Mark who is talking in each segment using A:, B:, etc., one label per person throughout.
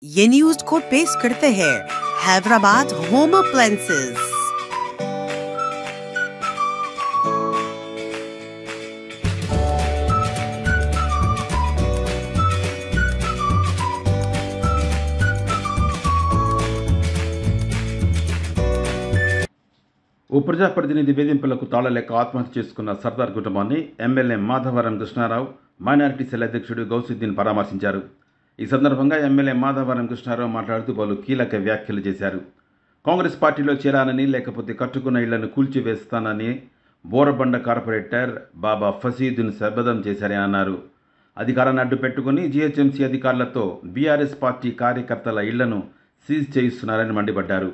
A: ये न्यूज को पेश करते हैं हैदराबाद होम अप्लायंसेज।
B: ఓ ప్రజాప్రతినిధి వేధింపులకు తాళలేక ఆత్మహత్య చేసుకున్న సర్దార్ కుటుంబాన్ని MLA Madhavaram Krishnarao minority cell అధ్యక్షుడు గౌసుద్దీన్ పరామర్శించారు. ఈ సందర్భంగా ఎమ్మెల్యే మాధవరం కృష్ణారావు మాట్లాడుతూ పలు కీలక వ్యాఖ్యలు చేశారు. కాంగ్రెస్ పార్టీలో చేరానని లేకపోతే కట్టుకున్న ఇళ్లను కూల్చివేస్తానని బోరబండ కార్పొరేటర్ బాబా ఫసీదును శపథం చేశారని అన్నారు. అధికారాన్ని అడ్డు పెట్టుకుని జీహెచ్ఎంసీ అధికారులతో బీఆర్ఎస్ పార్టీ కార్యకర్తల ఇళ్లను సీజ్ చేయిస్తున్నారని మండిపడ్డారు.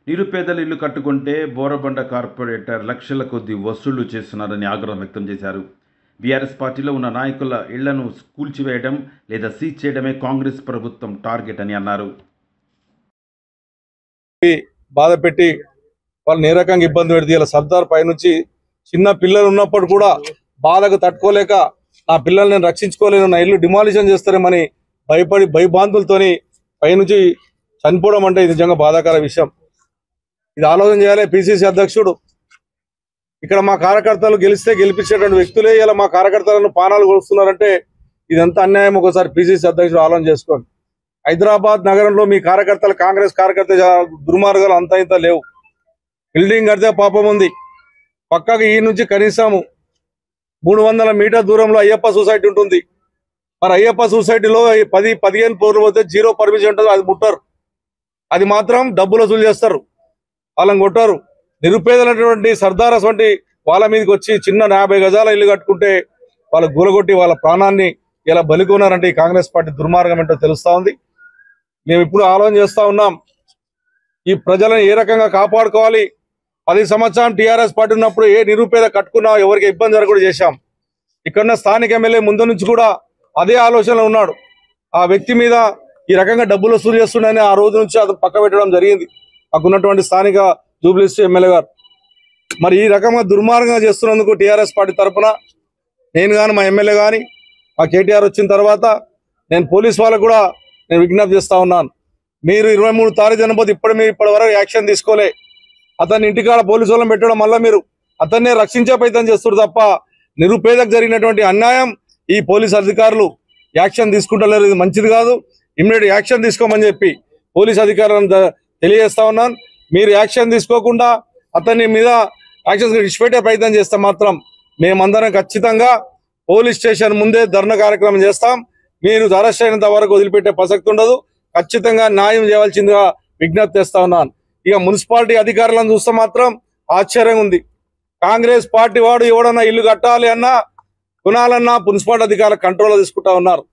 B: నిరుపేదలు ఇల్లు కట్టుకుంటే బోరబండ కార్పొరేటర్ లక్షల కొద్దీ వసూళ్లు చేస్తున్నారని ఆగ్రహం వ్యక్తం చేశారు. బీఆర్ఎస్ పార్టీలో ఉన్న నాయకుల ఇళ్లను కూల్చివేయడం లేదా సీజ్ చేయడమే కాంగ్రెస్ ప్రభుత్వం టార్గెట్ అని అన్నారు.
C: బాధ పెట్టి వాళ్ళని ఏ రకంగా ఇబ్బంది పెడితే ఇలా సర్దార్ పైనుంచి చిన్న పిల్లలు ఉన్నప్పుడు కూడా బాధకు తట్టుకోలేక నా పిల్లల్ని నేను రక్షించుకోలేను, నా ఇల్లు డిమాలిషన్ చేస్తారేమని భయపడి భయభాంతులతోని పైనుంచి చనిపోవడం అంటే ఇది నిజంగా బాధాకర విషయం. ఇది ఆలోచన చేయాలి. పిసిసి అధ్యక్షుడు ఇక్కడ మా కార్యకర్తలు గెలిస్తే గెలిపించేటువంటి వ్యక్తులే ఇలా మా కార్యకర్తలను పానాలు కొలుస్తున్నారంటే ఇదంతా అన్యాయం. ఒకసారి పిసిసి అధ్యక్షుడు ఆలోచన చేసుకోండి. హైదరాబాద్ నగరంలో మీ కార్యకర్తలు కాంగ్రెస్ కార్యకర్త దుర్మార్గాలు అంతా ఇంత లేవు. బిల్డింగ్ కడితే పాపం ఉంది. పక్కకి ఈ నుంచి కనీసం 300 మీటర్ దూరంలో అయ్యప్ప సొసైటీ ఉంటుంది. మరి అయ్యప్ప సొసైటీలో 10-15 ఫ్లోర్లు పోతే 0 పర్మిషన్ ఉంటుంది. అది ముట్టరు. అది మాత్రం డబ్బులు వసూలు చేస్తారు, వాళ్ళని కొట్టారు. నిరుపేదలైనటువంటి సర్దారస్ వంటి వాళ్ళ మీదకి వచ్చి చిన్న 50 గజాల ఇల్లు కట్టుకుంటే వాళ్ళ గూలగొట్టి వాళ్ళ ప్రాణాన్ని ఇలా బలికొన్నారంటే ఈ కాంగ్రెస్ పార్టీ దుర్మార్గం ఏంటో తెలుస్తూ ఉంది. మేము ఇప్పుడు ఆలోచన చేస్తూ ఉన్నాం, ఈ ప్రజలను ఏ రకంగా కాపాడుకోవాలి. 10 సంవత్సరం టీఆర్ఎస్ పార్టీ ఉన్నప్పుడు ఏ నిరుపేద కట్టుకున్నా ఎవరికి ఇబ్బంది జరగకుండా చేశాం. ఇక్కడున్న స్థానిక ఎమ్మెల్యే ముందు నుంచి కూడా అదే ఆలోచనలో ఉన్నాడు. ఆ వ్యక్తి మీద ఈ రకంగా డబ్బులు వసూలు చేస్తుండని ఆ రోజు నుంచి అది పక్క పెట్టడం జరిగింది. మాకున్నటువంటి స్థానిక జూబ్లీస్ ఎమ్మెల్యే గారు మరి ఈ రకంగా దుర్మార్గంగా చేస్తున్నందుకు టీఆర్ఎస్ పార్టీ తరఫున నేను కానీ మా ఎమ్మెల్యే కానీ మా కేటీఆర్ వచ్చిన తర్వాత నేను పోలీస్ వాళ్ళకు కూడా నేను విజ్ఞప్తి చేస్తూ ఉన్నాను. మీరు 23 తారీఖు చనిపోతే ఇప్పటి వరకు యాక్షన్ తీసుకోలే. అతన్ని ఇంటికాడ పోలీసు వాళ్ళని పెట్టడం వల్ల మీరు అతన్నే రక్షించే ప్రయత్నం చేస్తారు తప్ప నిరుపేదకు జరిగినటువంటి అన్యాయం ఈ పోలీసు అధికారులు యాక్షన్ తీసుకుంటలేరు. ఇది మంచిది కాదు. ఇమ్మీడియట్ యాక్షన్ తీసుకోమని చెప్పి పోలీసు అధికారులను తెలియజేస్తా ఉన్నాను. మీరు యాక్షన్ తీసుకోకుండా అతని మీద యాక్షన్ ఇచ్చిపెట్టే ప్రయత్నం చేస్తే మాత్రం మేమందరం ఖచ్చితంగా పోలీస్ స్టేషన్ ముందే ధర్నా కార్యక్రమం చేస్తాం. మీరు అరెస్ట్ అయినంత వరకు వదిలిపెట్టే ప్రసక్తి ఉండదు. ఖచ్చితంగా న్యాయం చేయవలసిందిగా విజ్ఞప్తి చేస్తా ఉన్నాను. ఇక మున్సిపాలిటీ అధికారులను చూస్తే మాత్రం ఆశ్చర్యంగా ఉంది. కాంగ్రెస్ పార్టీ వాడు ఎవడన్నా ఇల్లు కట్టాలి అన్నా కొనాలన్నా మున్సిపాలిటీ అధికారులు కంట్రోల్లో తీసుకుంటా ఉన్నారు.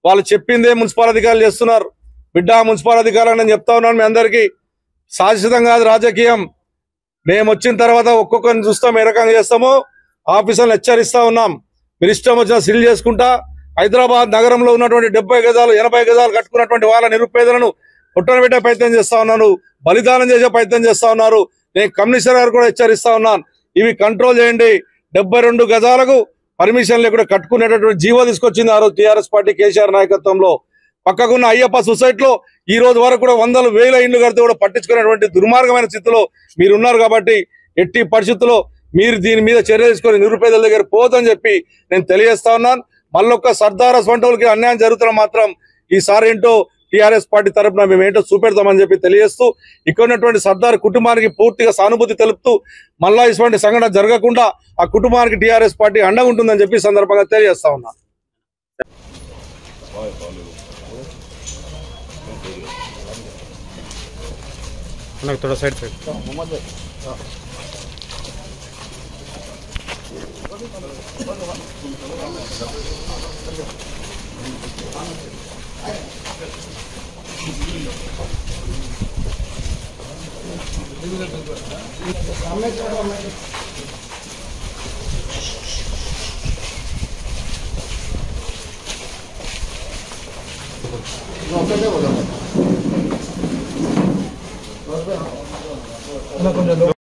C: వాళ్ళు చెప్పిందే మున్సిపల్ అధికారులు చేస్తున్నారు. బిడ్డ మున్సిపల్ అధికారులు నేను చెప్తా ఉన్నాను, మీ అందరికీ శాశ్వతం కాదు రాజకీయం. మేము వచ్చిన తర్వాత ఒక్కొక్కరిని చూస్తాం, ఏ రకంగా చేస్తామో ఆఫీసర్లు హెచ్చరిస్తా ఉన్నాం. మీరు ఇష్టం వచ్చిన సీల్ చేసుకుంటా హైదరాబాద్ నగరంలో ఉన్నటువంటి 70 గజాలు 80 గజాలు కట్టుకున్నటువంటి వాళ్ళ నిరుపేదలను పెట్టే ప్రయత్నం చేస్తా ఉన్నారు, బలిదానం చేసే ప్రయత్నం చేస్తా ఉన్నారు. నేను కమిషనర్ గారు కూడా హెచ్చరిస్తా ఉన్నాను, ఇవి కంట్రోల్ చేయండి. 72 గజాలకు పర్మిషన్ లేకుండా కట్టుకునేటటువంటి జీవో తీసుకొచ్చింది ఆ రోజు టీఆర్ఎస్ పార్టీ కేసీఆర్ నాయకత్వంలో. పక్కకున్న అయ్యప్ప సొసైటీలో ఈ రోజు వరకు కూడా 100,000 ఇళ్లు కడితే కూడా పట్టించుకునేటువంటి దుర్మార్గమైన స్థితిలో మీరు ఉన్నారు. కాబట్టి ఎట్టి పరిస్థితుల్లో మీరు దీని మీద చర్య తీసుకొని నిరుపేదల దగ్గర పోదని చెప్పి నేను తెలియజేస్తా ఉన్నాను. మళ్ళొక్క సర్దారస్ వంటలకి అన్యాయం జరుగుతున్న మాత్రం ఈసారి ఏంటో టీఆర్ఎస్ పార్టీ తరఫున మేము ఏంటో చూపెడతామని చెప్పి తెలియజేస్తూ ఇక్కడ ఉన్నటువంటి సర్దార్ కుటుంబానికి పూర్తిగా సానుభూతి తెలుపుతూ మళ్ళా ఇటువంటి సంఘటన జరగకుండా ఆ కుటుంబానికి టీఆర్ఎస్ పార్టీ అండగా ఉంటుందని చెప్పి సందర్భంగా తెలియజేస్తా ఉన్నాను.
D: थोड़ा साइड पे కొంచెం